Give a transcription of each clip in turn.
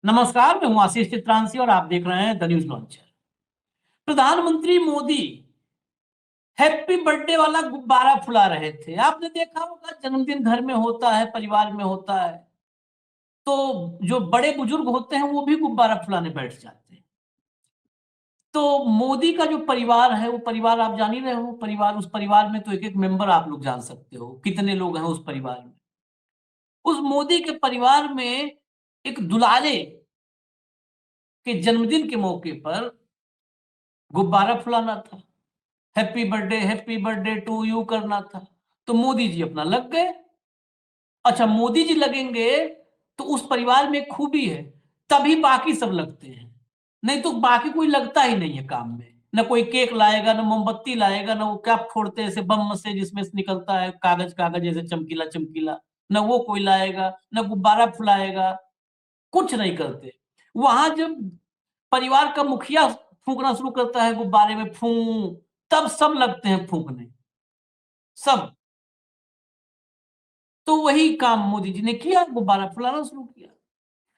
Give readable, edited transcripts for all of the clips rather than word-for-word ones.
नमस्कार, मैं हूं आशीष चित्रांशी और आप देख रहे हैं द न्यूज लॉन्चर। प्रधानमंत्री मोदी हैप्पी बर्थडे वाला गुब्बारा फुला रहे थे। आपने देखा होगा, जन्मदिन घर में होता है, परिवार में होता है, तो जो बड़े बुजुर्ग होते हैं वो भी गुब्बारा फुलाने बैठ जाते हैं। तो मोदी का जो परिवार है, वो परिवार आप जान ही रहे हो। परिवार, उस परिवार में तो एक एक मेंबर आप लोग जान सकते हो कितने लोग हैं उस परिवार में। उस मोदी के परिवार में एक दुलारे के जन्मदिन के मौके पर गुब्बारा फुलाना था, हैप्पी बर्थडे टू यू करना था। तो मोदी जी अपना लग गए। अच्छा, मोदी जी लगेंगे तो उस परिवार में एक खूबी है, तभी बाकी सब लगते हैं, नहीं तो बाकी कोई लगता ही नहीं है काम में। न कोई केक लाएगा, न मोमबत्ती लाएगा, न वो क्या फोड़ते हैं ऐसे बम से जिसमें से निकलता है कागज कागज जैसे चमकीला चमकीला, न वो कोई लाएगा, न गुब्बारा फुलाएगा, कुछ नहीं करते। वहां जब परिवार का मुखिया फूंकना शुरू करता है गुब्बारे में, फू, तब सब लगते हैं फूंकने, सब। तो वही काम मोदी जी ने किया, गुब्बारा फुलाना शुरू किया।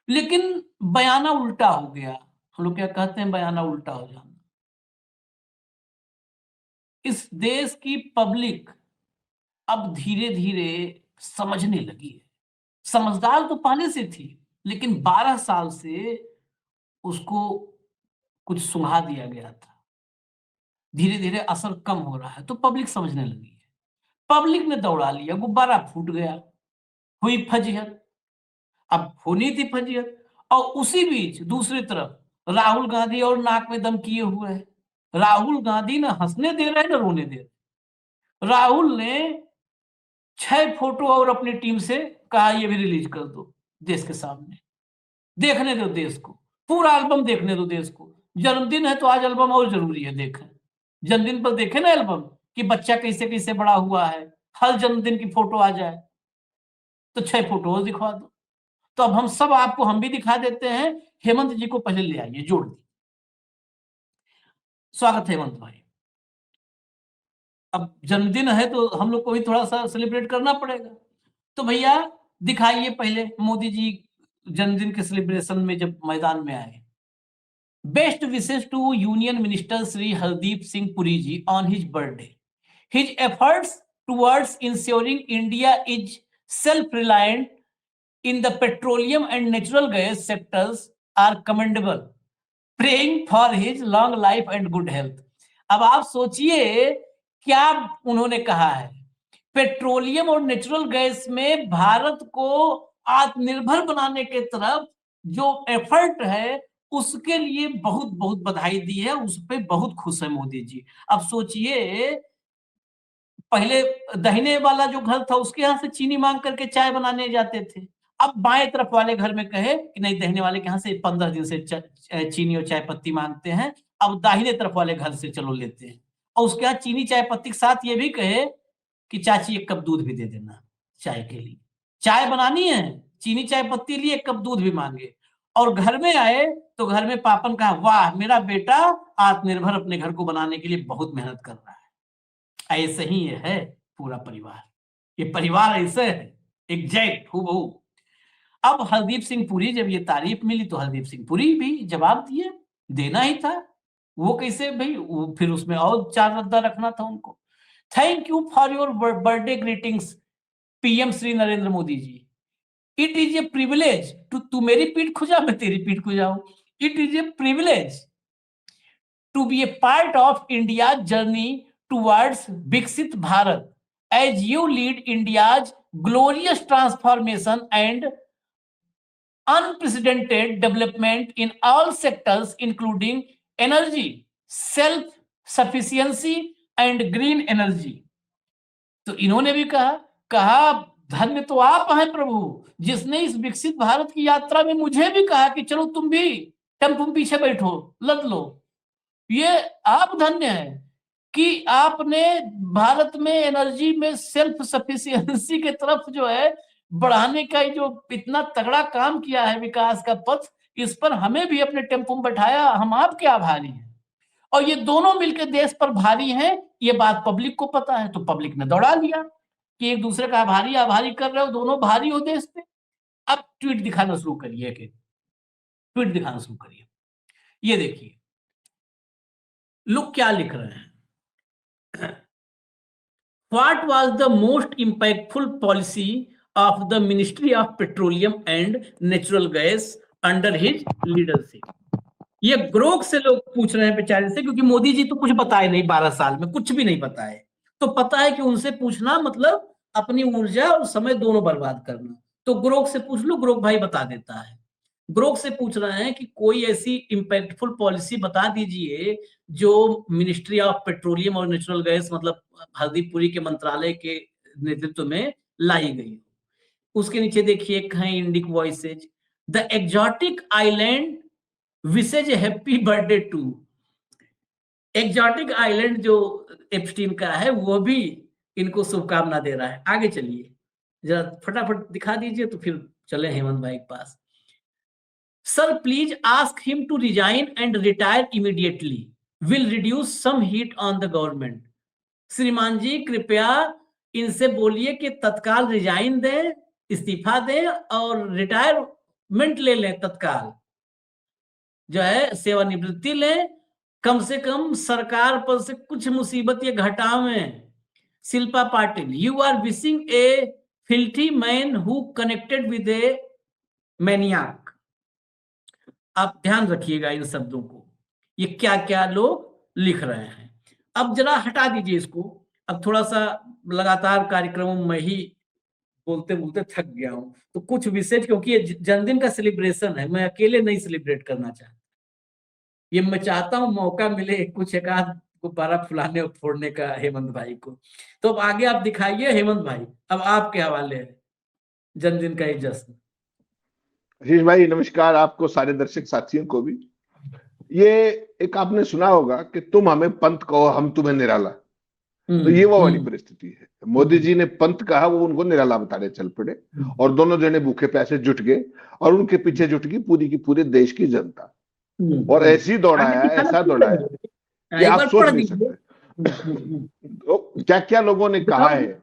लेकिन बयाना उल्टा हो गया। हम लोग क्या कहते हैं, बयाना उल्टा हो जाना। इस देश की पब्लिक अब धीरे धीरे समझने लगी है। समझदार तो पहले से थी, लेकिन 12 साल से उसको कुछ सुंघा दिया गया था। धीरे धीरे असर कम हो रहा है तो पब्लिक समझने लगी है। पब्लिक ने दौड़ा लिया, गुब्बारा फूट गया, हुई फजीहत। अब होनी थी फजीहत। और उसी बीच दूसरी तरफ राहुल गांधी और नाक में दम किए हुए है। राहुल गांधी ना हंसने दे रहे, ना रोने दे रहे। राहुल ने 6 फोटो और अपनी टीम से कहा ये भी रिलीज कर दो देश के सामने, देखने दो देश को, पूरा एल्बम देखने दो देश को। जन्मदिन है तो आज एल्बम और जरूरी है देखें। जन्मदिन पर देखें ना एल्बम, कि बच्चा कैसे कैसे बड़ा हुआ है, हर जन्मदिन की फोटो आ जाए। तो 6 फोटो और दिखवा दो। तो अब हम सब आपको हम भी दिखा देते हैं। हेमंत जी को पहले ले आइए, जोड़ दी। स्वागत है हेमंत भाई। अब जन्मदिन है तो हम लोग को भी थोड़ा सा सेलिब्रेट करना पड़ेगा। तो भैया दिखाइए पहले मोदी जी जन्मदिन के सेलिब्रेशन में जब मैदान में आए। Best wishes to union minister Shri Hardeep Singh Puri ji on his birthday. His efforts towards ensuring India is self-reliant in the petroleum and natural gas sectors are commendable. Praying for his long life and good health. अब आप सोचिए क्या उन्होंने कहा है। Petroleum और natural gas में भारत को आत्मनिर्भर बनाने के तरफ जो एफर्ट है, उसके लिए बहुत बहुत बधाई दी है, उस पर बहुत खुश है मोदी जी। अब सोचिए, पहले दाहिने वाला जो घर था उसके यहाँ से चीनी मांग करके चाय बनाने जाते थे। अब बाएं तरफ वाले घर में कहे कि नहीं, दाहिने वाले के यहाँ से 15 दिन से चीनी और चाय पत्ती मांगते हैं, अब दाहिने तरफ वाले घर से चलो लेते हैं। और उसके यहाँ चीनी चाय पत्ती के साथ ये भी कहे कि चाची 1 कप दूध भी दे देना चाय के लिए। चाय बनानी है, चीनी चाय पत्ती लिए 1 कप दूध भी मांगे। और घर में आए तो घर में पापन कहा, वाह मेरा बेटा आत्मनिर्भर अपने घर को बनाने के लिए बहुत मेहनत कर रहा है। ऐसे ही ये है पूरा परिवार। ये परिवार ऐसे है, एग्जैक्ट हूबहू। अब हरदीप सिंह पुरी, जब ये तारीफ मिली तो हरदीप सिंह पुरी भी जवाब दिए, देना ही था। वो कैसे भाई, वो फिर उसमें और 4 रद्दा रखना था उनको। Thank you for your birthday greetings PM Shri Narendra Modi ji. It is a privilege to, तू मेरी पीठ खुजा मैं तेरी पीठ खुजाऊं। It is a privilege to be a part of India's journey towards Viksit Bharat as you lead India's glorious transformation and unprecedented development in all sectors, including energy, self-sufficiency and green energy. तो इन्होंने भी कहा धन्य तो आप हैं प्रभु, जिसने इस विकसित भारत की यात्रा में मुझे भी कहा कि चलो तुम भी टेम्पो पीछे बैठो, लद लो। ये आप धन्य हैं कि आपने भारत में एनर्जी में सेल्फ सफिशिएंसी के तरफ जो है बढ़ाने का जो इतना तगड़ा काम किया है, विकास का पथ, इस पर हमें भी अपने टेम्पो में बैठाया। हम आपके आभारी हैं। और ये दोनों मिलकर देश पर भारी हैं, ये बात पब्लिक को पता है, तो पब्लिक ने दौड़ा लिया कि एक दूसरे का आभारी आभारी कर रहे हो, दोनों भारी हो देश पे। अब ट्वीट दिखाना शुरू करिए कि ट्वीट दिखाना शुरू करिए। ये देखिए लोग क्या लिख रहे हैं। What was the most impactful policy of the Ministry of Petroleum and Natural Gas under his leadership? ये ग्रोक से लोग पूछ रहे हैं बेचारे से, क्योंकि मोदी जी तो कुछ बताए नहीं, 12 साल में कुछ भी नहीं पता है। तो पता है कि उनसे पूछना मतलब अपनी ऊर्जा और समय दोनों बर्बाद करना। तो ग्रोक से पूछ लो, ग्रोक भाई बता देता है। ग्रोक से पूछ रहे हैं कि कोई ऐसी इंपैक्टफुल पॉलिसी बता दीजिए जो मिनिस्ट्री ऑफ पेट्रोलियम और नेचुरल गैस मतलब हरदीप पुरी के मंत्रालय के नेतृत्व में लाई गई। उसके नीचे देखिए एक है Indic voices, the exotic island wishes happy birthday to. Exotic island जो एप्स्टीन का है वो भी इनको शुभकामना दे रहा है। आगे चलिए जरा फटाफट दिखा दीजिए तो फिर चले हेमंत भाई के पास। Sir please ask him to resign and retire immediately, will reduce some heat on the government. श्रीमान जी कृपया इनसे बोलिए कि तत्काल रिजाइन दें, इस्तीफा दें और रिटायरमेंट ले लें, तत्काल जो है सेवानिवृत्ति लें, कम से कम सरकार पर से कुछ मुसीबत ये घटावें। Shilpa Patil, you are wishing a filthy man who connected with a maniac. आप ध्यान रखिएगा इन शब्दों को, ये क्या क्या लोग लिख रहे हैं। अब जरा हटा दीजिए इसको, अब थोड़ा सा लगातार कार्यक्रमों में ही बोलते बोलते थक गया हूं, तो कुछ विशेष, क्योंकि ये जन्मदिन का सेलिब्रेशन है, मैं अकेले नहीं सेलिब्रेट करना चाहता। ये मैं चाहता हूं मौका मिले कुछ एक आध गुब्बारा फुलाने और फोड़ने का हेमंत भाई को। तो अब आगे आप दिखाइए हेमंत भाई, अब आपके हवाले है जन्मदिन का ये जश्न। आशीष भाई नमस्कार, आपको सारे दर्शक साथियों को भी। ये एक आपने सुना होगा कि तुम हमें पंत कहो हम तुम्हें निराला, तो ये वो वाली परिस्थिति है। मोदी जी ने पंत कहा, वो उनको निराला बताने चल पड़े और दोनों जने भूखे प्यासे जुट गए और उनके पीछे जुट गई पूरी की पूरी देश की जनता और ऐसी दौड़ाया, ऐसा दौड़ाया कि आप सोच नहीं सकते। तो क्या क्या लोगों ने कहा है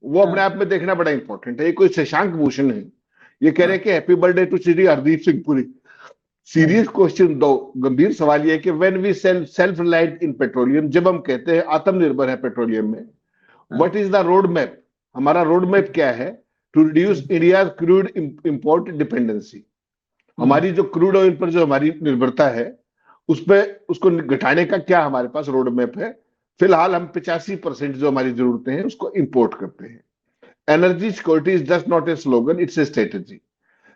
वो अपने आप में देखना बड़ा इंपॉर्टेंट है। ये कोई शशांक भूषण है, ये कह रहे हैं कि happy birthday to Shri Hardeep Singh Puri. Serious question दो, गंभीर सवाल ये है कि when we self reliant in petroleum, जब हम कहते हैं आत्मनिर्भर है पेट्रोलियम में, what is the road map? हमारा रोड मैप क्या है? To reduce India crude import dependency. हमारी जो क्रूड ऑयल पर जो हमारी निर्भरता है उस पे उसको घटाने का क्या हमारे पास रोड मैप है? फिलहाल हम 85% जो हमारी जरूरतें हैं उसको इंपोर्ट करते हैं। Energy security is just not a slogan, it's a strategy.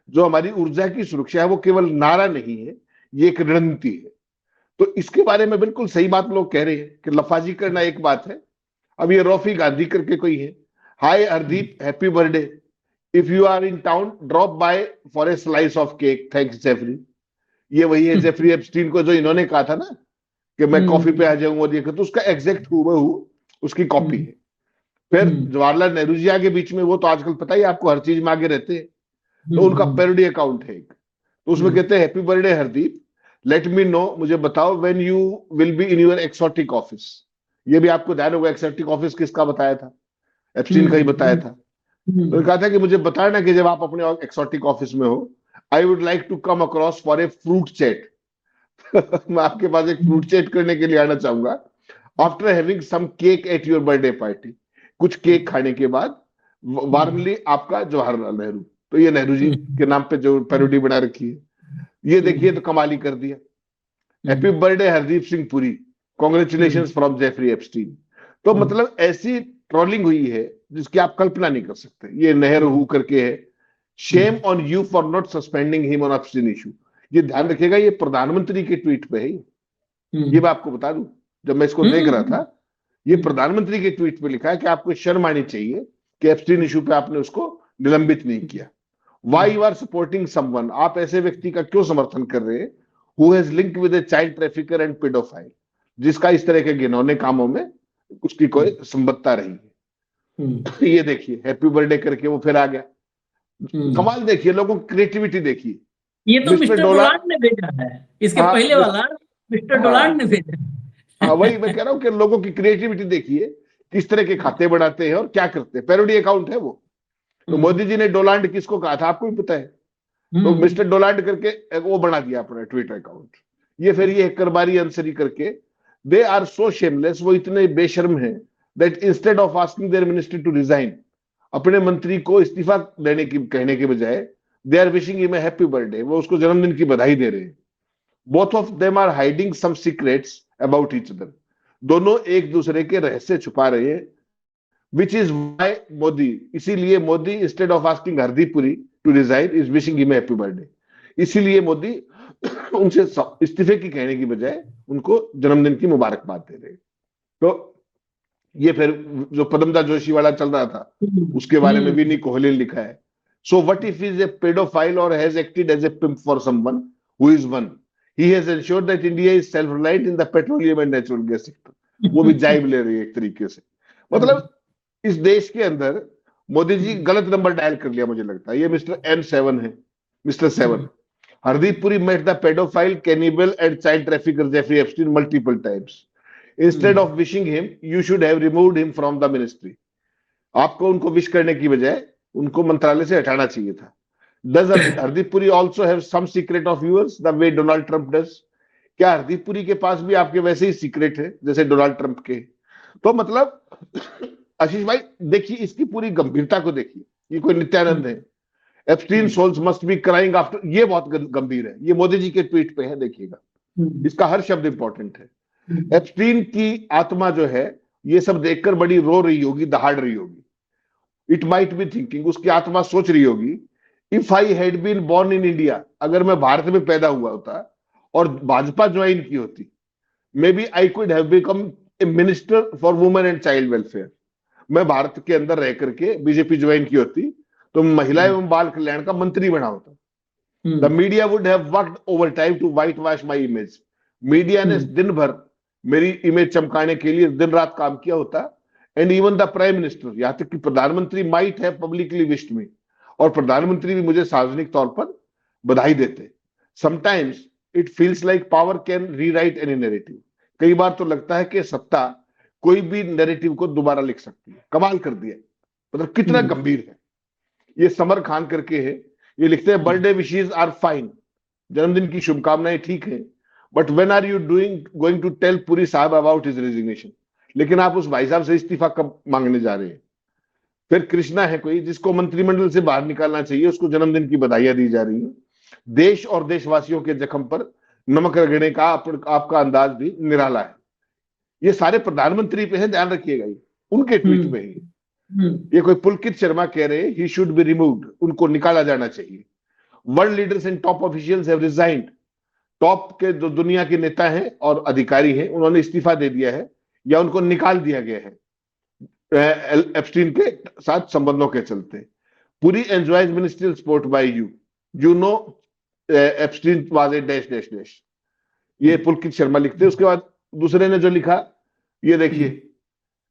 जो हमारी ऊर्जा की सुरक्षा है वो केवल नारा नहीं है, ये एक रणनीति है। तो इसके बारे में बिल्कुल सही बात लोग कह रहे हैं कि लफाजी करना एक बात है। अब ये रॉफी गांधी करके कोई है, hi Hardeep happy birthday, if you are in town drop by for a slice of cake, thanks Jeffrey. ये वही है जेफरी एप्स्टीन को जो इन्होंने कहा था ना कि मैं कॉफी पे आ जाऊंगा, और ये तो उसका एग्जैक्ट हूबहू उसकी कॉपी है। फिर जवाहरलाल नेहरू जी आगे बीच में, वो तो आजकल पता ही आपको हर चीज में आगे रहते हैं, तो उनका पैरोडी अकाउंट है एक, तो उसमें कहते हैं happy birthday Hardeep, let me know, मुझे बताओ when you will be in your exotic office. ये भी आपको ध्यान होगा एक्सोटिक ऑफिस किसका बताया था? एप्स्टीन का ही बताया था। तो कहा था कि मुझे बताना कि जब आप अपने एक्सोटिक ऑफिस में हो, I would like to come across for a fruit chaat. मैं आपके पास एक फ्रूट चैट करने के लिए आना चाहूंगा, after having some cake at your birthday party. कुछ केक खाने के बाद वार्मली आपका जवाहरलाल नेहरू। तो ये नेहरू जी के नाम पे जो पैरोडी बना रखी है, ये देखिए तो कमाल ही कर दिया। Happy birthday Hardeep Singh Puri, congratulation from Jeffrey Epstein. तो मतलब ऐसी ट्रोलिंग हुई है जिसकी आप कल्पना नहीं कर सकते। ये नेहरू करके है, shame on you for not suspending him on Epstein issue. ये ध्यान रखिएगा, ये प्रधानमंत्री के ट्वीट पे है। ये मैं आपको बता दूं, जब मैं इसको देख रहा था, ये प्रधानमंत्री के ट्वीट पे लिखा है कि आपको शर्म आनी चाहिए कि एप्स्टीन इशू पे आपने उसको निलंबित नहीं किया। Why you are supporting someone? आप ऐसे व्यक्ति का क्यों समर्थन कर रहे हैं who has linked with a child trafficker and pedophile, जिसका इस तरह के घिनौने कामों में उसकी कोई संबद्धता रही है। ये देखिए हैप्पी बर्थडे करके वो फिर आ गया। कमाल देखिए, लोगों की क्रिएटिविटी देखिए। ये तो मिस्टर डोलार्ड ने भेजा है, इसके पहले वाला मिस्टर डोलार्ड ने भेजा। हाँ वही मैं कह रहा हूँ कि लोगों की क्रिएटिविटी देखिए, किस तरह के खाते बढ़ाते हैं और क्या करते हैं। पैरोडी अकाउंट है वो। तो मोदी जी ने डोलाल्ड किसको कहा था आपको भी पता है? तो मिस्टर डोनाल्ड करके वो बना दिया अपना ट्विटर अकाउंट। ये फिर ये करबारी आंसरी करके, दे आर सो शेमलेस, वो इतने बेशर्म हैं that instead of asking their minister to resign, अपने मंत्री को इस्तीफा देने की कहने के बजाय they are wishing him a happy birthday, वो उसको जन्मदिन की बधाई दे रहे हैं। Both of them are hiding some secrets about each other, दोनों एक दूसरे के रहस्य छुपा रहे हैं। विच इज वाई मोदी, इसीलिए Modi instead of asking Hardeep Puri to resign is wishing him happy birthday, इसीलिए मोदी उनसे इस्तीफे की कहने की बजाय उनको जन्मदिन की मुबारकबाद दे रहे हैं। तो ये फिर जो पदमदा जोशी वाला चल रहा था उसके बारे में भी कोहली ने लिखा है। So what if is a paedophile और has acted as a pimp for someone who is one, he has ensured that India is self reliant in the petroleum and natural gas sector. वो भी जाइब ले रही है एक तरीके से। मतलब इस देश के अंदर मोदी जी गलत नंबर डायल कर लिया, मुझे लगता है। ये मिस्टर N7 है, mister 7। Hardeep Puri met the pedophile, cannibal and child trafficker Jeffrey Epstein multiple times. Instead of wishing him, you should have removed him from the ministry. आपको उनको विश करने की बजाय उनको मंत्रालय से हटाना चाहिए था। Does Hardeep Puri also have some secret of yours the way Donald Trump does? क्या हरदीप पुरी के पास भी आपके वैसे ही सीक्रेट है जैसे डोनाल्ड ट्रंप के? तो मतलब आशीष भाई देखिए, इसकी पूरी गंभीरता को देखिए। ये कोई नित्यानंद है। Epstein souls must be crying after, ये बहुत गंभीर है। ये मोदी जी के ट्वीट पे है, देखिएगा, इसका हर शब्द इंपॉर्टेंट है। एप्स्टीन की आत्मा जो है ये सब देखकर बड़ी रो रही होगी, दहाड़ रही होगी। इट माइट बी थिंकिंग, उसकी आत्मा सोच रही होगी, if I had been born in India, अगर मैं भारत में पैदा हुआ होता और भाजपा ज्वाइन की होती, may be I could have become a minister for women and child welfare. मैं भारत के अंदर रह करके बीजेपी ज्वाइन की होती तो महिला एवं बाल कल्याण का मंत्री बना होता। The media would have worked overtime to whitewash my image. Media ने दिन भर मेरी इमेज चमकाने के लिए दिन रात काम किया होता। And even the prime minister, यहां तक कि प्रधानमंत्री माइट हैव पब्लिकली विश्ड मी, और प्रधानमंत्री भी मुझे सार्वजनिक तौर पर बधाई देते। Sometimes it feels like power can rewrite any narrative. कई बार तो लगता है कि सत्ता कोई भी नैरेटिव को दोबारा लिख सकती है। कमाल कर दिया, मतलब कितना गंभीर है। ये समर खान करके है, ये लिखते हैं बर्थडे विशेस आर फाइन, जन्मदिन की शुभकामनाएं ठीक है, but when are you going to tell Puri sahab about his resignation, लेकिन आप उस भाई साहब से इस्तीफा कब मांगने जा रहे हैं? फिर कृष्णा है कोई जिसको मंत्रिमंडल से बाहर निकालना चाहिए, उसको जन्मदिन की बधाइयां दी जा रही है। देश और देशवासियों के जख्म पर नमक रगड़ने का आपका अंदाज भी निराला है। ये सारे प्रधानमंत्री पे है, ध्यान रखिएगा, ये उनके ट्वीट में ही। ये कोई पुलकित शर्मा कह रहे ही शुड बी रिमूव्ड, उनको निकाला जाना चाहिए। World leaders and top officials have resigned, top के जो दुनिया के नेता हैं और अधिकारी हैं उन्होंने इस्तीफा दे दिया है या उनको निकाल दिया गया है एप्स्टीन के साथ संबंधों के चलते। Puri enjoys ministerial support bye you know Epstein was a dash dash dash, ये पुलकित शर्मा लिखते हैं। उसके बाद दूसरे ने जो लिखा ये देखिए,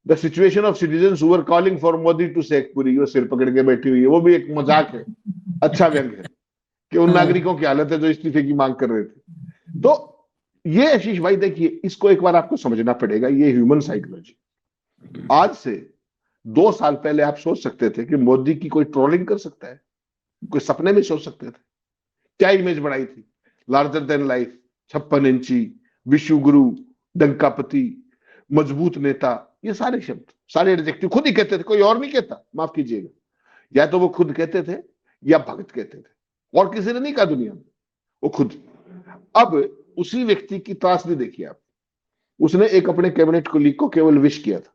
the situation of citizens who were calling for Modi to sack Puri, वो सिर पकड़ के बैठी हुई है। वो भी एक मजाक है, अच्छा व्यंग है कि उन नागरिकों की हालत है जो इस्तीफे की मांग कर रहे थे। तो ये आशीष भाई देखिए, इसको एक बार आपको समझना पड़ेगा, ये ह्यूमन साइकोलॉजी। आज से 2 साल पहले आप सोच सकते थे कि मोदी की कोई ट्रोलिंग कर सकता है? कोई सपने में सोच सकते थे? क्या इमेज बनाई थी, लार्जर देन लाइफ, 56 इंची, विश्व गुरु, डंकापति, मजबूत नेता, ये सारे शब्द, सारे एडजेक्टिव खुद ही कहते थे, कोई और नहीं कहता, माफ कीजिएगा। या तो वो खुद कहते थे या भगत कहते थे, और किसी ने नहीं कहा दुनिया में, वो खुद। अब उसी व्यक्ति की त्रासदी देखिए आप, उसने एक अपने कैबिनेट कोलीग को केवल विश किया था,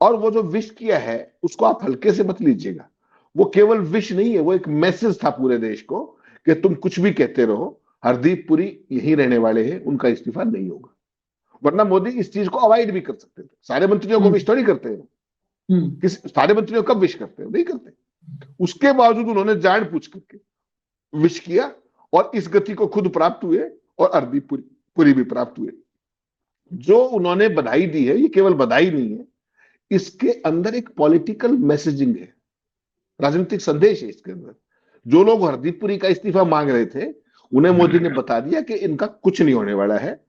और वो जो विश किया है उसको आप हल्के से मत लीजिएगा। वो केवल विश नहीं है, वो एक मैसेज था पूरे देश को कि तुम कुछ भी कहते रहो, हरदीप पुरी यहीं रहने वाले हैं, उनका इस्तीफा नहीं होगा। वरना मोदी इस चीज को अवॉइड भी कर सकते थे। सारे मंत्रियों को विश थोड़ी करते हैं, सारे मंत्रियों कब विश करते हैं? नहीं करते। उसके बावजूद उन्होंने जान पूछ करके विश किया, और इस गति को खुद प्राप्त हुए और हरदीप पुरी भी प्राप्त हुए। जो उन्होंने बधाई दी है, ये केवल बधाई नहीं है, इसके अंदर एक पॉलिटिकल मैसेजिंग है, राजनीतिक संदेश है इसके अंदर। जो लोग हरदीप पुरी का इस्तीफा मांग रहे थे उन्हें मोदी ने बता दिया कि इनका कुछ नहीं होने वाला है,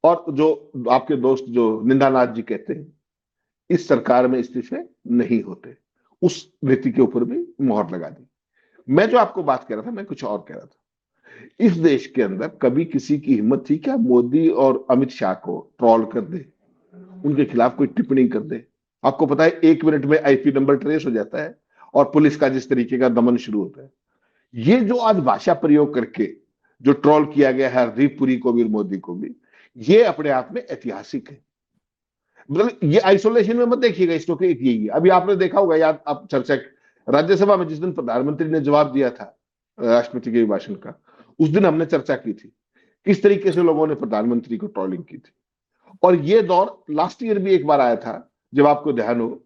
और जो आपके दोस्त जो निंदानाथ जी कहते हैं इस सरकार में इस्तीफे नहीं होते, उस नीति के ऊपर भी मोहर लगा दी। मैं जो आपको बात कह रहा था, मैं कुछ और कह रहा था। इस देश के अंदर कभी किसी की हिम्मत थी क्या मोदी और अमित शाह को ट्रोल कर दे, उनके खिलाफ कोई टिप्पणी कर दे? आपको पता है 1 मिनट में आईपी नंबर ट्रेस हो जाता है और पुलिस का जिस तरीके का दमन शुरू होता है। ये जो आज भाषा प्रयोग करके जो ट्रोल किया गया है हरदीप पुरी को भी और मोदी को भी, ये अपने आप में ऐतिहासिक है। मतलब ये आइसोलेशन में मत देखिएगा इसको कि यही है। अभी आपने देखा होगा, याद आप चर्चा राज्यसभा में जिस दिन प्रधानमंत्री ने जवाब दिया था राष्ट्रपति के भाषण का, उस दिन हमने चर्चा की थी किस तरीके से लोगों ने प्रधानमंत्री को ट्रोलिंग की थी। और ये दौर लास्ट ईयर भी एक बार आया था, जब आपको ध्यान हो,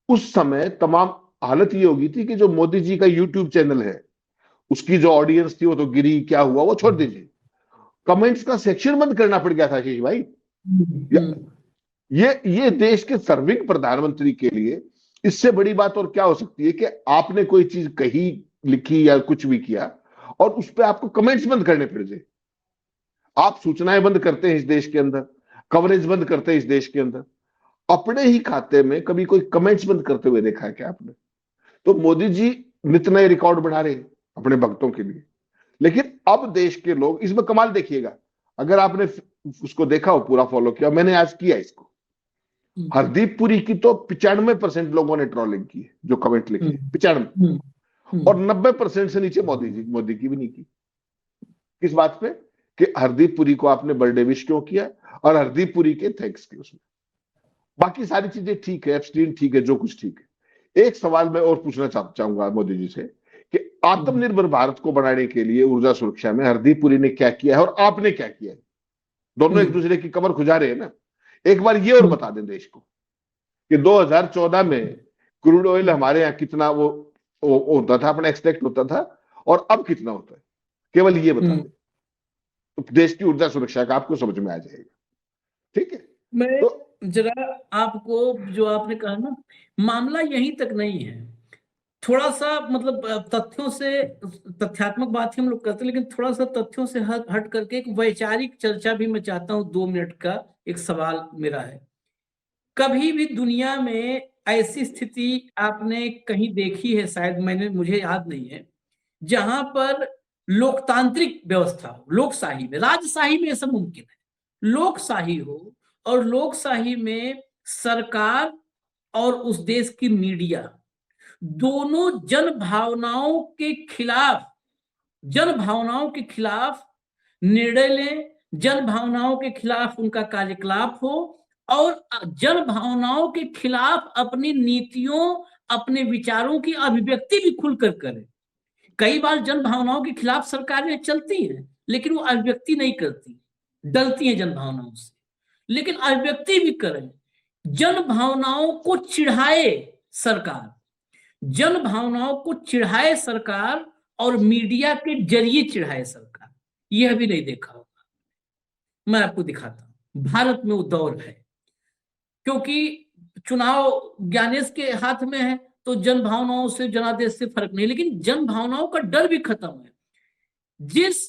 उस समय तमाम हालत ये होगी थी कि जो मोदी जी का यूट्यूब चैनल है उसकी जो ऑडियंस थी वो तो गिरी, क्या हुआ वो छोड़ दीजिए, कमेंट्स का सेक्शन बंद करना पड़ गया था आशीष भाई। ये देश के सर्विंग प्रधानमंत्री के लिए इससे बड़ी बात और क्या हो सकती है कि आपने कोई चीज कही, लिखी या कुछ भी किया और उस पर आपको कमेंट्स बंद करने पड़ जाए। आप सूचनाएं बंद करते हैं इस देश के अंदर, कवरेज बंद करते हैं इस देश के अंदर, अपने ही खाते में कभी कोई कमेंट्स बंद करते हुए देखा है क्या आपने? तो मोदी जी नित नए रिकॉर्ड बना रहे हैं अपने भक्तों के लिए। लेकिन अब देश के लोग, इसमें कमाल देखिएगा, अगर आपने उसको देखा हो, पूरा फॉलो किया, मैंने आज किया इसको, हरदीप पुरी की तो 95% लोगों ने ट्रोलिंग की है, जो कमेंट लिखे 95, और 90% से नीचे मोदी की भी नहीं की। किस बात पे? कि हरदीप पुरी को आपने बर्थडे विश क्यों किया और हरदीप पुरी के थैंक्स के उसमें। बाकी सारी चीजें ठीक है, एब्सटीन ठीक है, जो कुछ ठीक है। एक सवाल मैं और पूछना चाहूंगा मोदी जी से कि आत्मनिर्भर भारत को बनाने के लिए ऊर्जा सुरक्षा में हरदीप पुरी ने क्या किया है और आपने क्या किया है? दोनों एक दूसरे की कमर खुजा रहे हैं ना। एक बार ये और बता दें देश को कि 2014 में क्रूड ऑयल हमारे यहाँ कितना वो होता था, अपना एक्सट्रैक्ट होता था, और अब कितना होता है, केवल ये बता दें तो देश की ऊर्जा सुरक्षा का आपको समझ में आ जाएगा। ठीक है, मैं तो जरा आपको, जो आपने कहा ना, मामला यहीं तक नहीं है। थोड़ा सा मतलब तथ्यों से, तथ्यात्मक बात ही हम लोग करते हैं, लेकिन थोड़ा सा तथ्यों से हट करके एक वैचारिक चर्चा भी मैं चाहता हूं। 2 मिनट का एक सवाल मेरा है, कभी भी दुनिया में ऐसी स्थिति आपने कहीं देखी है? शायद मैंने, मुझे याद नहीं है, जहां पर लोकतांत्रिक व्यवस्था हो, लोकशाही में, राजशाही में यह सब मुमकिन है, लोकशाही हो और लोकशाही में सरकार और उस देश की मीडिया दोनों जन भावनाओं के खिलाफ, जन भावनाओं के खिलाफ निर्णय लें, जन भावनाओं के खिलाफ उनका कार्यकलाप हो और जन भावनाओं के खिलाफ अपनी नीतियों, अपने विचारों की अभिव्यक्ति भी खुलकर करें। कई बार जन भावनाओं के खिलाफ सरकारें चलती हैं, लेकिन वो अभिव्यक्ति नहीं करती, डरती हैं जन भावनाओं से, लेकिन अभिव्यक्ति भी करें। जन भावनाओं को चिढ़ाए सरकार, जन भावनाओं को चिढ़ाए सरकार और मीडिया के जरिए चिढ़ाए सरकार, यह भी नहीं देखा होगा। मैं आपको दिखाता हूं, भारत में वो दौर है, क्योंकि चुनाव ज्ञानेश के हाथ में है, तो जन भावनाओं से, जनादेश से फर्क नहीं, लेकिन जन भावनाओं का डर भी खत्म है। जिस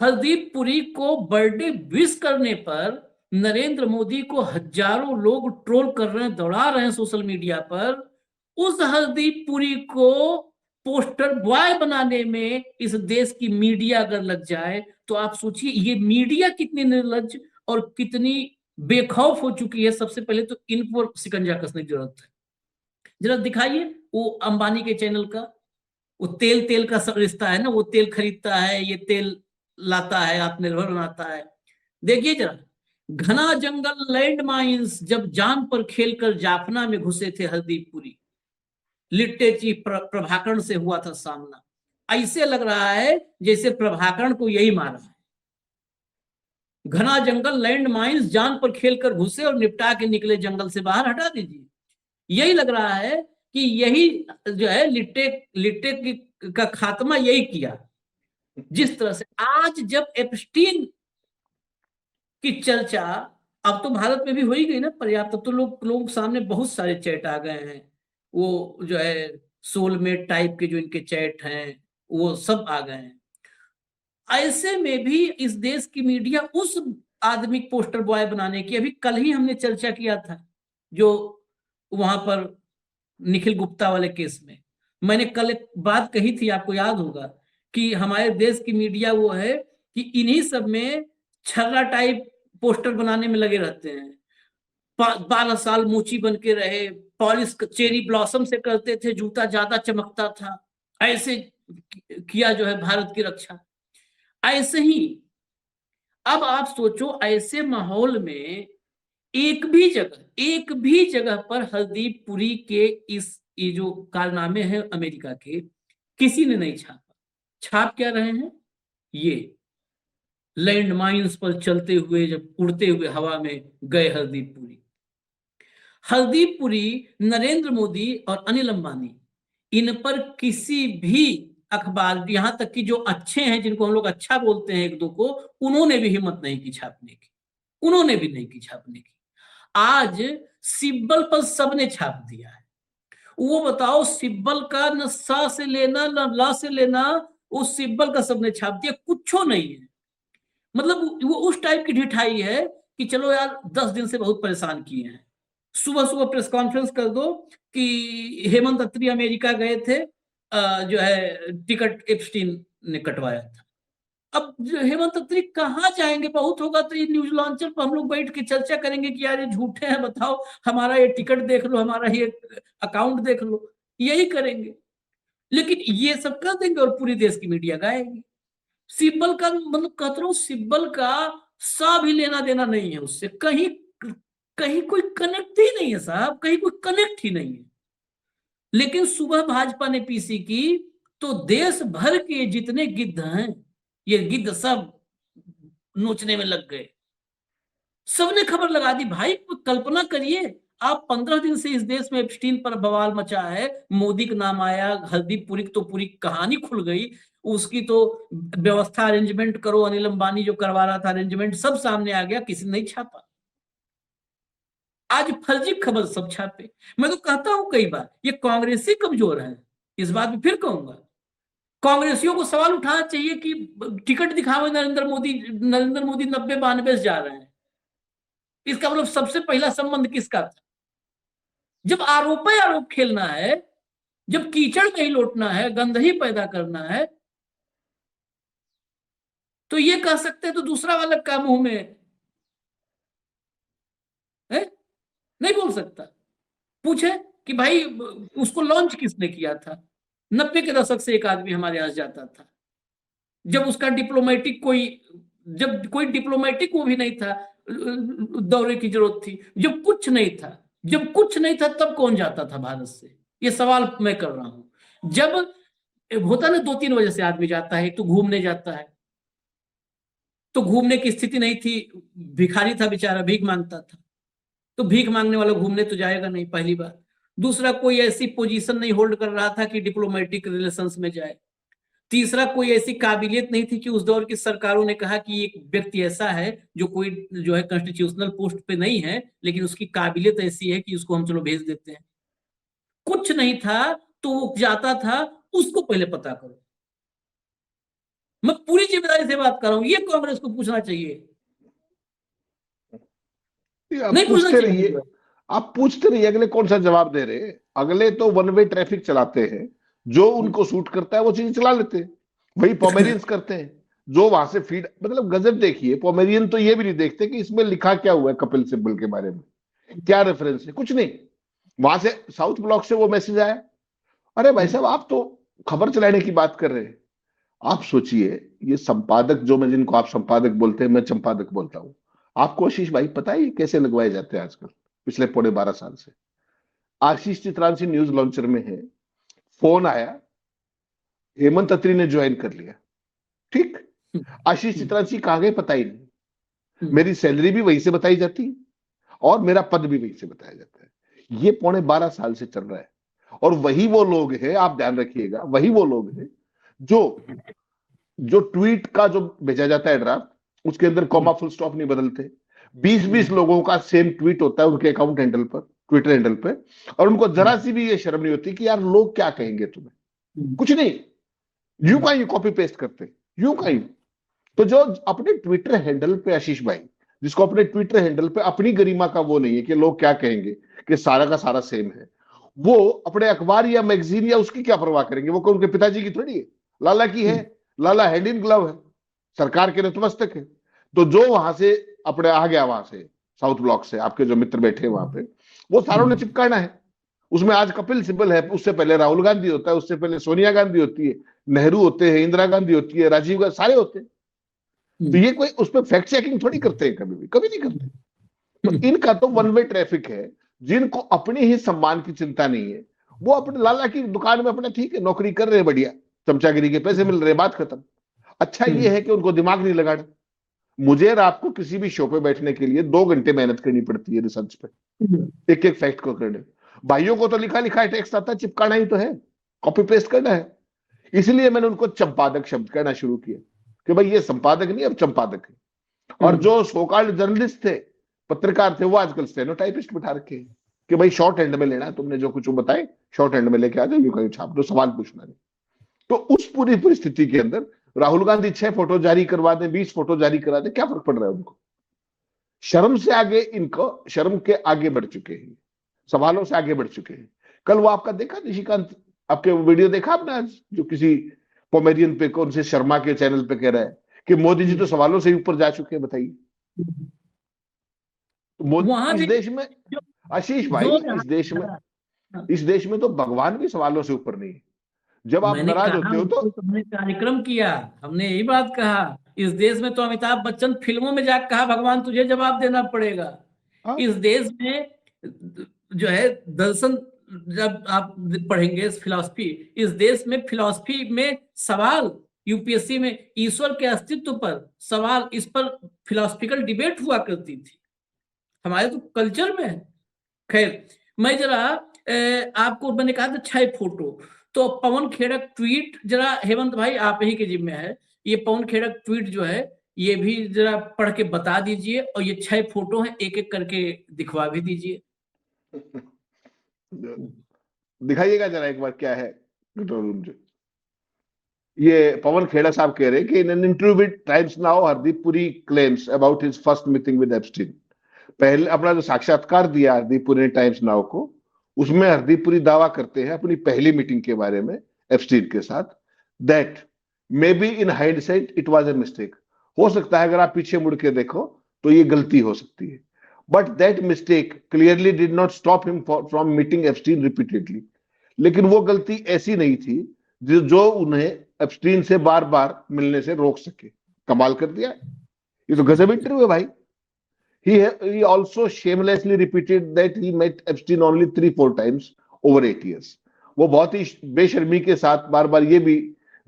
हरदीप पुरी को बर्थडे विश करने पर नरेंद्र मोदी को हजारों लोग ट्रोल कर रहे हैं, दौड़ा रहे हैं सोशल मीडिया पर, उस हरदीप पुरी को पोस्टर बॉय बनाने में इस देश की मीडिया अगर लग जाए, तो आप सोचिए ये मीडिया कितनी निर्लज्ज और कितनी बेखौफ हो चुकी है। सबसे पहले तो इन पर शिकंजा कसने की जरूरत है। जरा दिखाइए वो अंबानी के चैनल का, वो तेल का सब रिश्ता है ना, वो तेल खरीदता है, ये तेल लाता है, आत्मनिर्भर बनाता है। देखिए जरा, घना जंगल लैंड माइंस जब जान पर खेलकर जाफना में घुसे थे हरदीप पुरी, लिट्टे प्रभाकरण से हुआ था सामना। ऐसे लग रहा है जैसे प्रभाकरण को यही मारा है। घना जंगल लैंड माइंस जान पर खेलकर घुसे और निपटा के निकले जंगल से बाहर, हटा दीजिए। यही लग रहा है कि यही जो है लिट्टे का खात्मा यही किया। जिस तरह से आज जब एप्स्टीन की चर्चा अब तो भारत में भी हो ही गई ना पर्याप्त, तो लोग सामने बहुत सारे चैट आ गए हैं, वो जो है सोलमेट टाइप के जो इनके चैट हैं वो सब आ गए हैं। ऐसे में भी इस देश की मीडिया उस आदमी पोस्टर बॉय बनाने की, अभी कल ही हमने चर्चा किया था जो वहां पर निखिल गुप्ता वाले केस में, मैंने कल एक बात कही थी, आपको याद होगा, कि हमारे देश की मीडिया वो है कि इन्हीं सब में छर्रा टाइप पोस्टर बनाने में लगे रहते हैं। 12 साल मोची बन के रहे, पॉलिश चेरी ब्लॉसम से करते थे, जूता ज्यादा चमकता था, ऐसे किया जो है भारत की रक्षा। ऐसे ही अब आप सोचो, ऐसे माहौल में एक भी जगह पर हरदीप पुरी के ये जो कारनामे हैं अमेरिका के, किसी ने नहीं छापा। छाप क्या रहे हैं? ये लैंड माइन्स पर चलते हुए, जब उड़ते हुए हवा में गए हरदीप पुरी। हरदीप पुरी, नरेंद्र मोदी और अनिल अंबानी, इन पर किसी भी अखबार, यहां तक कि जो अच्छे हैं, जिनको हम लोग अच्छा बोलते हैं एक दो को, उन्होंने भी हिम्मत नहीं की छापने की, उन्होंने भी नहीं की छापने की। आज सिब्बल पर सबने छाप दिया है। वो बताओ, सिब्बल का न सा से लेना न ला से लेना, उस सिब्बल का सबने छाप दिया, कुछ नहीं है। मतलब वो उस टाइप की ढिठाई है कि चलो यार, 10 दिन से बहुत परेशान किए हैं। सुबह सुबह प्रेस कॉन्फ्रेंस कर दो कि हेमंत अत्री अमेरिका गए थे, जो है टिकट एप्स्टीन ने कटवाया था। अब हेमंत अत्री कहाँ जाएंगे? बहुत होगा तो ये न्यूज लॉन्चर पर हम लोग बैठ के चर्चा करेंगे कि यार ये झूठे हैं, बताओ हमारा ये टिकट देख लो, हमारा ये अकाउंट देख लो, यही करेंगे। लेकिन ये सब कर देंगे और पूरी देश की मीडिया गाएगी। सिब्बल का मतलब कहता हूं, सिब्बल का सा भी लेना देना नहीं है उससे, कहीं कहीं कोई कनेक्ट ही नहीं है साहब, कहीं कोई कनेक्ट ही नहीं है। लेकिन सुबह भाजपा ने पीसी की तो देश भर के जितने गिद्ध हैं, ये गिद्ध सब नोचने में लग गए। सबने खबर लगा दी। भाई कल्पना करिए, आप 15 दिन से इस देश में एप्स्टीन पर बवाल मचा है, मोदी का नाम आया, हरदीप पुरी तो पूरी कहानी खुल गई, उसकी तो व्यवस्था अरेंजमेंट करो, अनिल अंबानी जो करवा रहा था अरेंजमेंट, सब सामने आ गया, किसी ने नहीं छापा। आज फर्जी खबर सब छापे। मैं तो कहता हूं कई बार, ये कांग्रेसी कमजोर है। इस बात में फिर कहूंगा, कांग्रेसियों को सवाल उठाना चाहिए कि टिकट दिखाओ, नरेंद्र मोदी 90-92 से जा रहे हैं। इसका मतलब सबसे पहला संबंध किसका था? जब आरोप खेलना है, जब कीचड़ नहीं लौटना है, गंध ही पैदा करना है, तो ये कह सकते हैं तो दूसरा वाला का मुंह में है? नहीं बोल सकता। पूछे कि भाई उसको लॉन्च किसने किया था? 90 के दशक से एक आदमी हमारे यहां जाता था, जब उसका डिप्लोमेटिक वो भी नहीं था, दौरे की जरूरत थी, जब कुछ नहीं था तब कौन जाता था भारत से? ये सवाल मैं कर रहा हूं। जब होता ना 2-3 वजह से आदमी जाता है, तो घूमने जाता है, तो घूमने की स्थिति नहीं थी, भिखारी था बेचारा, भीख मांगता था, तो भीख मांगने वाला घूमने तो जाएगा नहीं, पहली बात। दूसरा, कोई ऐसी पोजीशन नहीं होल्ड कर रहा था कि डिप्लोमेटिक रिलेशंस में जाए। तीसरा, कोई ऐसी काबिलियत नहीं थी कि उस दौर की सरकारों ने कहा कि एक व्यक्ति ऐसा है जो है कॉन्स्टिट्यूशनल पोस्ट पे नहीं है, लेकिन उसकी काबिलियत ऐसी है कि उसको हम चलो भेज देते हैं। कुछ नहीं था तो वो जाता था, उसको पहले पता करो। मैं पूरी जिम्मेदारी से बात कर रहा हूं, ये कांग्रेस को पूछना चाहिए, नहीं पूछना चाहिए। आप पूछते रहिए, अगले कौन सा जवाब दे रहे? अगले तो वन वे ट्रैफिक चलाते हैं, जो उनको सूट करता है वो चीज चला लेते हैं। वही पोमेरियंस करते हैं, जो वहां से फीड, मतलब गजब। देखिए, पोमेरियन तो ये भी नहीं देखते कि इसमें लिखा क्या हुआ है, कपिल सिब्बल के बारे में क्या रेफरेंस है, कुछ नहीं। वहां से साउथ ब्लॉक से वो मैसेज आया। अरे भाई साहब, आप तो खबर चलाने की बात कर रहे हैं। आप सोचिए, ये संपादक, जो मैं, जिनको आप संपादक बोलते हैं, मैं संपादक बोलता हूं। आपको आशीष भाई पता है ये कैसे लगवाए जाते हैं आजकल? पिछले 12.5 साल से आशीष चित्रांशी न्यूज लॉन्चर में है, फोन आया, हेमंत अत्री ने ज्वाइन कर लिया। ठीक, आशीष चित्रांशी कहाँ गए पता ही नहीं। मेरी सैलरी भी वहीं से बताई जाती और मेरा पद भी वहीं से बताया जाता है। ये 12.5 साल से चल रहा है। और वही वो लोग हैं, आप ध्यान रखिएगा, वही वो लोग हैं जो जो ट्वीट का जो भेजा जाता है ड्राफ्ट, उसके अंदर कॉमा फुल स्टॉप नहीं बदलते। 20-20 लोगों का सेम ट्वीट होता है उनके अकाउंट हैंडल पर, ट्विटर हैंडल पे, और उनको जरा सी भी ये शर्म नहीं होती कि यार लोग क्या कहेंगे तुम्हें। कुछ नहीं, यूं कहीं कॉपी पेस्ट करते, यूं कहीं। तो जो अपने ट्विटर हैंडल पे, आशीष भाई, जिसको अपने ट्विटर हैंडल पे अपनी गरिमा का वो नहीं है कि लोग क्या कहेंगे, कि सारा का सारा सेम है, वो अपने अखबार या मैगजीन या उसकी क्या परवाह करेंगे? वो उनके पिताजी की थोड़ी है, लाला की है। लाला हैंड इन ग्लव है, सरकार के नतमस्तक है। तो जो वहां से अपने आ गया, वहां से साउथ ब्लॉक से आपके जो मित्र बैठे वहां पे, वो सारों ने चिपकाना है। उसमें आज कपिल सिब्बल है, उससे पहले राहुल गांधी होता है, उससे पहले सोनिया गांधी होती है, नेहरू होते हैं, इंदिरा गांधी होती है, राजीव गांधी, सारे होते हैं। तो ये कोई उस पर फैक्ट चेकिंग थोड़ी करते हैं, कभी भी कभी नहीं करते। तो इनका तो वन वे ट्रैफिक है। जिनको अपने ही सम्मान की चिंता नहीं है, वो अपने लाला की दुकान में अपना ठीक है नौकरी कर रहे हैं, बढ़िया चमचागिरी के पैसे मिल रहे हैं, बात खत्म। अच्छा ये है कि उनको दिमाग नहीं लगाना। मुझे और आपको किसी भी शो पे बैठने के लिए 2 घंटे मेहनत करनी पड़ती है रिसर्च पे, एक एक फैक्ट को करने। भाइयों को तो लिखा लिखा टेक्स्ट आता है, चिपकाना ही तो है, कॉपी पेस्ट करना है। इसलिए मैंने उनको चंपादक शब्द कहना शुरू किया कि भाई ये संपादक नहीं, अब चंपादक है। और जो सोकाल्ड जर्नलिस्ट थे, पत्रकार थे, वो आजकल स्टेनोटाइपिस्ट बिठा रखे हैं कि भाई शॉर्ट हैंड में लेना है, तुमने जो कुछ बताए शॉर्ट हैंड में लेके आ जाओ, यूं कहीं छाप दो, सवाल पूछना नहीं। तो उस पूरी परिस्थिति के अंदर राहुल गांधी 6 फोटो जारी करवा दें, 20 फोटो जारी करा दें, क्या फर्क पड़ रहा है उनको? शर्म से आगे, इनको शर्म के आगे बढ़ चुके हैं, सवालों से आगे बढ़ चुके हैं। कल वो आपका देखा निशिकांत, आपके वीडियो देखा आपने आज, जो किसी कॉमेडियन पे, कौन से शर्मा के चैनल पे कह रहा है कि मोदी जी तो सवालों से ही ऊपर जा चुके हैं? बताइए। वहां इस भी देश में, आशीष भाई, इस देश में तो भगवान भी सवालों से ऊपर नहीं है। जब आप मैंने नाराज कहा, होते हो तो हमने कार्यक्रम किया, हमने यही बात कहा, इस देश में तो अमिताभ बच्चन फिल्मों में जाकर कहा भगवान तुझे जवाब देना पड़ेगा। हाँ, इस देश में जो है दर्शन, जब आप पढ़ेंगे फिलॉसफी, इस देश में फिलॉसफी में सवाल, यूपीएससी में ईश्वर के अस्तित्व पर सवाल, इस पर फिलॉसफिकल डिबेट हुआ करती थी, हमारे तो कल्चर में है। खैर, मैं जरा आपको मैंने कहा था 6 फोटो, तो पवन खेड़क ट्वीट जरा हेमंत भाई आप ही के जिम्मे है, ये पवन खेड़क ट्वीट जो है ये भी जरा पढ़ के बता दीजिए, और ये 6 फोटो हैं, एक एक करके दिखवा भी दीजिए। दिखाइएगा जरा एक बार क्या है कंट्रोल रूम जो। ये पवन खेड़ा साहब कह रहे हैं कि in an interview with times now Hardeep Puri claims about his first meeting with Epstein. पहले अपना जो साक्षात्कार दिया हरदीप पुरी ने टाइम्स नाउ को, उसमें हरदीप पुरी दावा करते हैं अपनी पहली मीटिंग के बारे में एप्स्टीन के साथ, that may be in hindsight it was a mistake. हो सकता है अगर आप पीछे मुड़ के देखो तो ये गलती हो सकती है, but that mistake clearly did not stop him from meeting Epstein repeatedly. लेकिन वो गलती ऐसी नहीं थी जो उन्हें एप्स्टीन से बार बार मिलने से रोक सके। कमाल कर दिया, ये तो गजब इंटरव्यू है भाई। He also shamelessly repeated that he met Epstein only 3-4 times over 8 years. वो बहुत ही बेशर्मी के साथ बार बार ये भी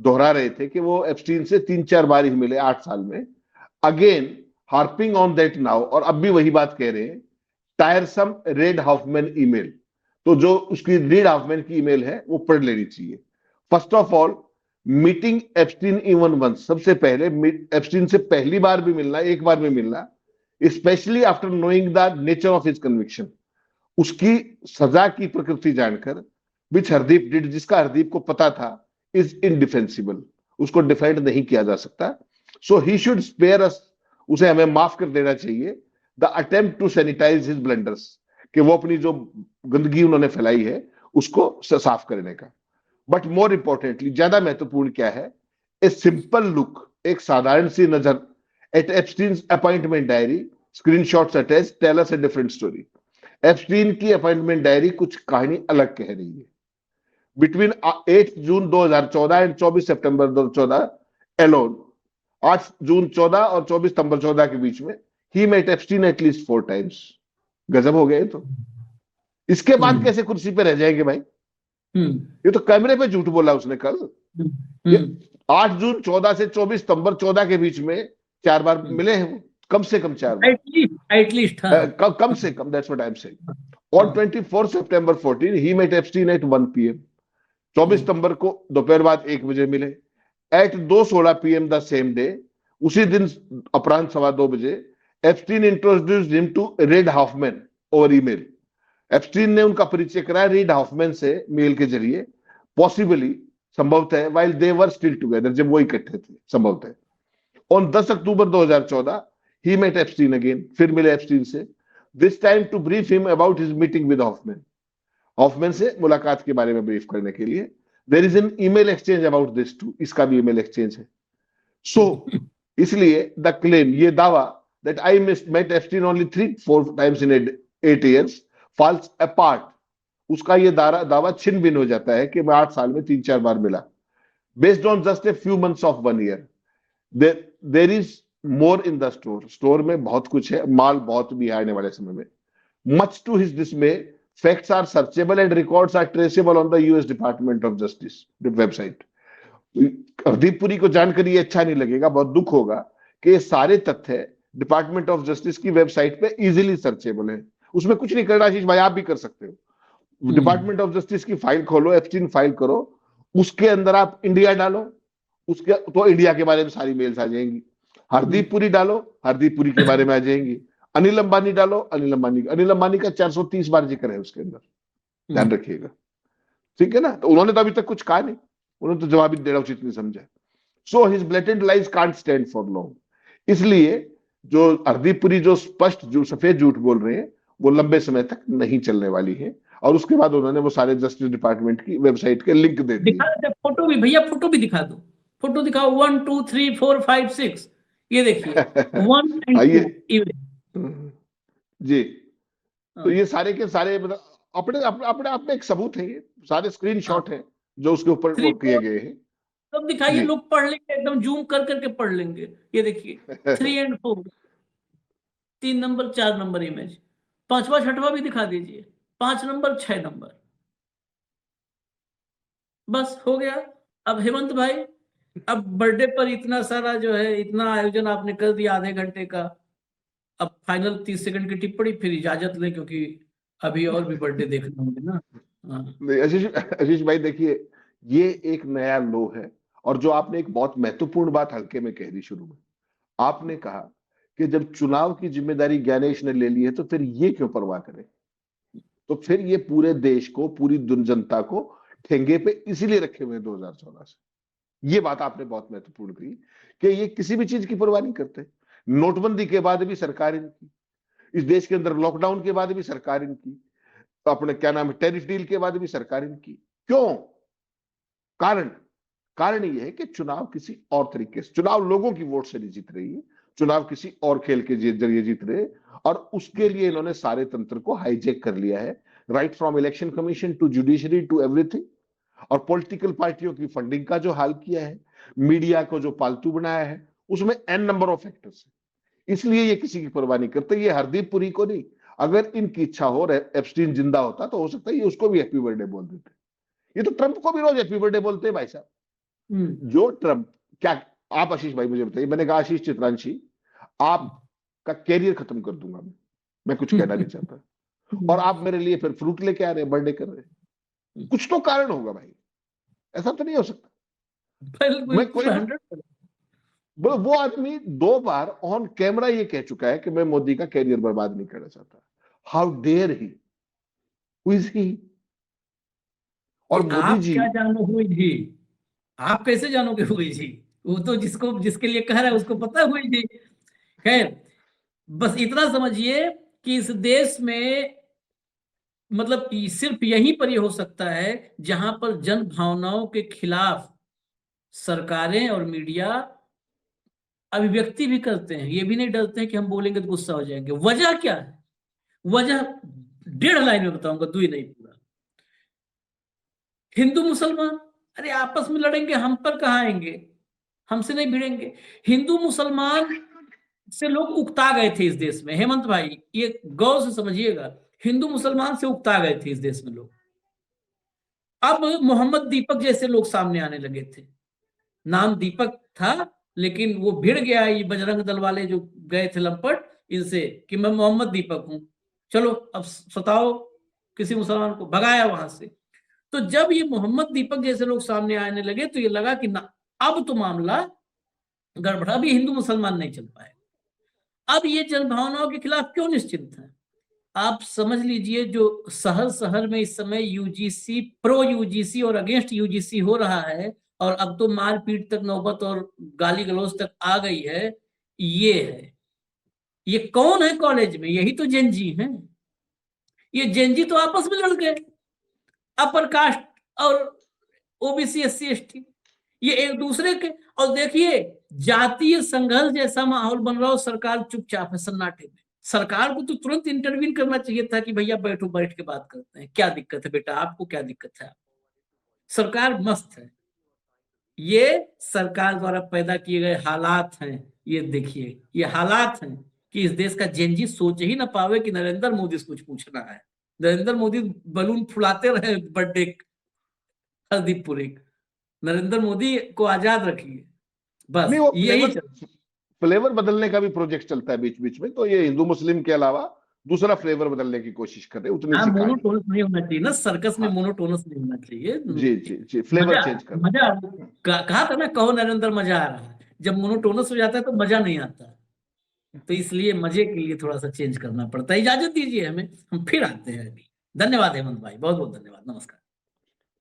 दोहरा रहे थे कि वो एप्स्टीन से 3-4 बार ही मिले 8 साल में। Again harping on that now, और अब भी वही बात कह रहे हैं, टायरसम रेड हाउफमैन ईमेल। तो जो उसकी रीड हाउफमैन की ईमेल है वो पढ़ लेनी चाहिए। First of all, meeting Epstein even once, सबसे पहले एप्स्टीन से पहली बार भी मिलना, एक बार भी मिलना, specially after knowing the nature of his conviction, उसकी सजा की प्रकृति जानकर, विच हरदीप डिड, जिसका हरदीप को पता था, इज इनडिफेंसिबल, उसको डिफेंड नहीं किया जा सकता। सो ही शुड स्पेयर अस, उसे हमें माफ कर देना चाहिए, the attempt to sanitise his blunders, कि वो अपनी जो गंदगी उन्होंने फैलाई है उसको साफ करने का। बट मोर इंपॉर्टेंटली, ज्यादा महत्वपूर्ण क्या है, ए सिंपल लुक, एक साधारण सी नजर at Epstein's appointment diary, screenshots attached, tell us a different story. Epstein की अपॉइंटमेंट डायरी कुछ कहानी अलग कह रही है। Between 8 June 2014 and 24 September 2014 alone, 8 जून 14 और 24 सितंबर 14 के बीच में, he met Epstein at least 4 times. गजब हो गए। तो इसके बाद कैसे कुर्सी पे रह जाएंगे भाई? ये तो कैमरे पे झूठ बोला उसने कल। 8 जून 14 से 24 सितंबर 14 के बीच में 4 बार मिले हैं वो, कम से कम 4 बार, एटलीस्ट कम से कम, that's what I am saying. और 24 सितंबर 14 he met Epstein at 1 PM। 24 सितंबर को दोपहर बाद 1 बजे मिले। At 2:16 PM the same day, उसी दिन अपराह्न 2:15 बजे, Epstein introduced him to Reid Hoffman over email. Epstein ने उनका परिचय कराया रीड हाउफमैन से मेल के जरिए, पॉसिबली, संभवतः, while they were still together, जब वो इकट्ठे थे, संभवतः। On 10 October 2014 he met Epstein again, फिर मिले एप्स्टीन से, this time to brief him about his meeting with Hoffman। Hoffman से मुलाकात के बारे में ब्रीफ करने के लिए। There is an email exchange about this too, इसका भी ईमेल एक्सचेंज है। सो इसलिए द क्लेम, ये दावा that I met Epstein only 3-4 times in 8 years falls apart, उसका ये दावा छिन भिन हो जाता है कि मैं 8 साल में 3-4 बार मिला। Based on just a few months of 1 year, there is more in the store, store में बहुत कुछ है, माल बहुत भी है आने वाले समय में। Much to his dismay, facts are searchable and records are traceable on the US Department of Justice website. Hardeep Puri को जानकर ये अच्छा नहीं लगेगा, बहुत दुख होगा कि ये सारे तथ्य डिपार्टमेंट ऑफ जस्टिस की वेबसाइट पे इजीली सर्चेबल है। उसमें कुछ नहीं करना आशीष भाई, आप भी कर सकते हो। डिपार्टमेंट ऑफ जस्टिस की फाइल खोलो, एप्स्टीन फाइल करो, उसके अंदर आप इंडिया डालो, उसके तो इंडिया के बारे में सारी मेल्स आ जाएंगी। हरदीप पुरी डालो, हरदीप पुरी के बारे में आ जाएंगी। अनिल अंबानी डालो, अनिल अंबानी का 430 बार जिक्र है उसके अंदर, ध्यान रखिएगा, ठीक है ना। तो उन्होंने तो अभी तक कुछ कहा नहीं, उन्होंने तो जवाब ही देना उचित नहीं समझा। So his blatant lies can't stand for long, इसलिए जो हरदीप पुरी जो स्पष्ट जो सफेद झूठ बोल रहे हैं वो लंबे समय तक नहीं चलने वाली है। और उसके बाद उन्होंने वो सारे जस्टिस डिपार्टमेंट की वेबसाइट के लिंक दे दिए। फोटो भी भैया, फोटो भी दिखा दो, फोटो दिखाओ 1 2 3 4 5 6, ये देखिए 1 and 2 जी। तो ये सारे के सारे मतलब अपने अपने आप में एक सबूत है, ये सारे स्क्रीनशॉट हैं जो उसके ऊपर वो किए गए हैं। सब दिखाइए, लोग पढ़ लेंगे, एकदम जूम कर करके पढ़ लेंगे। ये देखिए 3 and 4, 3 नंबर 4 नंबर इमेज, 5वां 6वां भी दिखा दीजिए, 5 नंबर 6 नंबर, बस हो गया। अब हेमंत भाई, अब बर्थडे पर इतना सारा जो है, इतना आयोजन आपने कर दिया आधे घंटे का, अब फाइनल 30 सेकंड की टिप्पणी, फिर इजाजत लें क्योंकि अभी और भी बर्थडे देखने होंगे ना। आशीष भाई देखिए, ये एक नया लो है। और जो आपने एक बहुत महत्वपूर्ण बात हल्के में कह दी शुरू में, आपने कहा कि जब चुनाव की जिम्मेदारी ज्ञानेश ने ले ली है तो फिर ये क्यों परवाह करें। तो फिर ये पूरे देश को, पूरी जनता को ठेंगे पे इसीलिए रखे हुए 2014 से। ये बात आपने बहुत महत्वपूर्ण कही कि ये किसी भी चीज की परवाह नहीं करते। नोटबंदी के बाद भी सरकार इनकी, इस देश के अंदर लॉकडाउन के बाद भी सरकार इनकी, तो अपने क्या नाम है टैरिफ डील के बाद भी सरकार इनकी। क्यों? कारण यह है कि चुनाव किसी और तरीके से, चुनाव लोगों की वोट से नहीं जीत रही है, चुनाव किसी और खेल के जरिए जीत रहे, और उसके लिए इन्होंने सारे तंत्र को हाईजैक कर लिया है, right from election commission to judiciary to everything. और पॉलिटिकल पार्टियों की फंडिंग का जो हाल किया है, मीडिया को जो पालतू बनाया है, उसमें एन नंबर ऑफ फैक्टर्स है। इसलिए ये किसी की परवाह नहीं करते। ये हरदीप पुरी को नहीं, अगर इनकी इच्छा हो, एप्स्टीन जिंदा होता तो हो सकता है ये उसको भी हैप्पी बर्थडे बोल देते। ये तो ट्रंप को भी रोज हैप्पी बर्थडे बोलते हैं भाई साहब। जो ट्रंप, क्या आप आशीष भाई मुझे बताइए, मैंने कहा आशीष चित्रांशी आपका कैरियर खत्म कर दूंगा मैं कुछ कहना नहीं चाहता, और आप मेरे लिए फिर फ्रूट लेके आ रहे हैं, बर्थडे कर रहे हैं, कुछ तो कारण होगा भाई, ऐसा तो नहीं हो सकता। मैं कोई वो आदमी 2 बार ऑन कैमरा ये कह चुका है कि मैं मोदी का कैरियर बर्बाद नहीं करना चाहता। How dare he, who is he? और मोदी जी, क्या जानो हुई जी, आप कैसे जानोगे हुई जी? वो तो जिसको, जिसके लिए कह रहा है उसको पता हुई जी। खैर, बस इतना समझिए कि इस देश में मतलब सिर्फ यहीं पर ये हो सकता है जहां पर जन भावनाओं के खिलाफ सरकारें और मीडिया अभिव्यक्ति भी करते हैं। ये भी नहीं डरते हैं कि हम बोलेंगे तो गुस्सा हो जाएंगे। वजह क्या है? वजह 1.5 लाइन में बताऊंगा, 2 ही नहीं पूरा। हिंदू मुसलमान, अरे आपस में लड़ेंगे, हम पर कहाँ आएंगे, हमसे नहीं भिड़ेंगे। हिंदू मुसलमान से लोग उकता गए थे इस देश में, हेमंत भाई ये गौर से समझिएगा, हिंदू मुसलमान से उकता गए थे इस देश में लोग। अब मोहम्मद दीपक जैसे लोग सामने आने लगे थे, नाम दीपक था लेकिन वो भिड़ गया ये बजरंग दल वाले जो गए थे लंपट इनसे कि मैं मोहम्मद दीपक हूं, चलो अब सताओ किसी मुसलमान को, भगाया वहां से। तो जब ये मोहम्मद दीपक जैसे लोग सामने आने लगे तो ये लगा कि ना, अब तो मामला गड़बड़ा, भी हिंदू मुसलमान नहीं चल पाएगा। अब ये जनभावनाओं के खिलाफ क्यों निश्चिंत है? आप समझ लीजिए, जो शहर शहर में इस समय यूजीसी, प्रो यूजीसी और अगेंस्ट यूजीसी हो रहा है, और अब तो मारपीट तक नौबत और गाली गलौज तक आ गई है, ये है। ये कौन है कॉलेज में? यही तो जेनजी हैं। ये जेनजी तो आपस में लड़ गए, अपर कास्ट और ओबीसी एससी एसटी, ये एक दूसरे के, और देखिए जातीय संघर्ष जैसा माहौल बन रहा हो, सरकार चुपचाप है, सन्नाटे में। सरकार को तो तुरंत इंटरवीन करना चाहिए था कि भैया बैठो, बैठ के बात करते हैं, क्या दिक्कत है बेटा, आपको क्या दिक्कत है। सरकार मस्त है, ये सरकार द्वारा पैदा किए गए हालात हैं। ये देखिए, ये हालात हैं कि इस देश का जेनजी सोच ही ना पावे कि नरेंद्र मोदी से कुछ पूछना है। नरेंद्र मोदी बलून फुलाते रहे बर्थडे हरदीप पुरी, नरेंद्र मोदी को आजाद रखिए, बस नहीं, वो यही फ्लेवर बदलने का भी प्रोजेक्ट चलता है बीच बीच में, तो ये हिंदू मुस्लिम के अलावा दूसरा फ्लेवर बदलने की कोशिश कर रहे हैं, उतनी सी कहानी। मोनोटोनस नहीं होना चाहिए ना, सर्कस में हाँ, मोनोटोनस नहीं होना चाहिए। जी जी जी, फ्लेवर मजा चेंज कर। मजा कहा था ना, कहो नरेंद्र मजा आ रहा है, जब मोनोटोनस हो जाता है तो मजा नहीं आता। तो इसलिए मजे के लिए थोड़ा सा चेंज करना पड़ता है। इजाजत दीजिए हमें, हम फिर आते हैं अभी। धन्यवाद हेमंत भाई, बहुत बहुत धन्यवाद, नमस्कार।